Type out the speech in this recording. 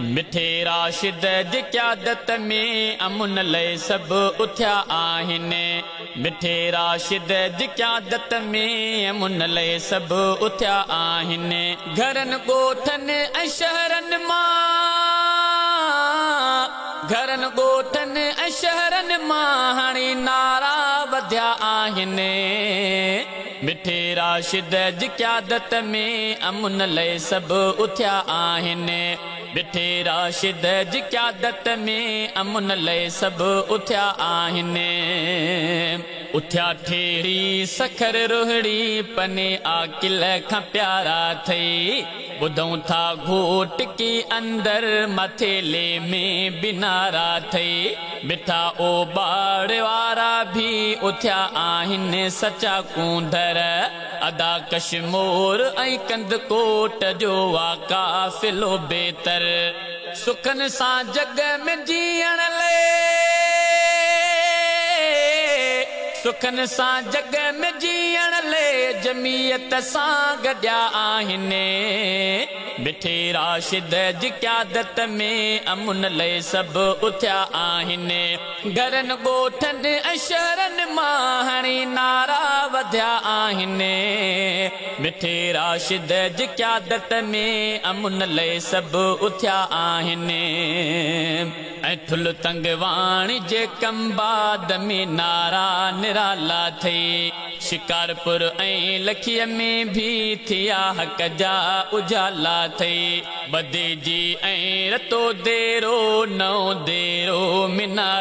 मिठे राशिद जी क़यादत में अमुन लय सब उथिया आहिनि। मिठे राशिद जी क़यादत में अमुन लय सब उथिया आहिनि। घरनि ॻोठनि ऐं शहरनि मां, घरनि ॻोठनि ऐं शहरनि मां हाणे नारा वधिया आहिनि। मिठे राशिद जी क़यादत में अमुन लय सब उथिया आहिनि। मिठे राशिद जी क़यादत में अमुन लय सब उथिया आहिनि। उथिया ठेरी सखर रोहड़ी पने आकिल खां प्यारा थई। ॿुधऊं था घोट की अंदर मथेले में बिनारा थई। मिठा ओ बाड़ वारा भी उथिया आहिनि सचा कूंदर। अदा कशमोर ऐं कंद कोट जो वाका फिलो बेतर। सुखन सां जग में जीअण ले, सुखन सां जग में जीअण ले जमीयत सां गॾिया आहिनि। मिठे राशिद जी क़यादत में अमुन लय सब उथिया आहिनि। घरनि ॻोठनि ऐं शहरनि मां हाणे नारा वधिया आहिनि। मिठे राशिद जी क़यादत में अमुन लय सब उथिया आहिनि। ऐं थुल तंगवाणी जे कंबाद में नारा निराला थई। शिकारपुर ऐं लखीअ में भी थिया हक़ जा उजाला थई। बदे जी ऐं रतो देरो नओ देरो मिनार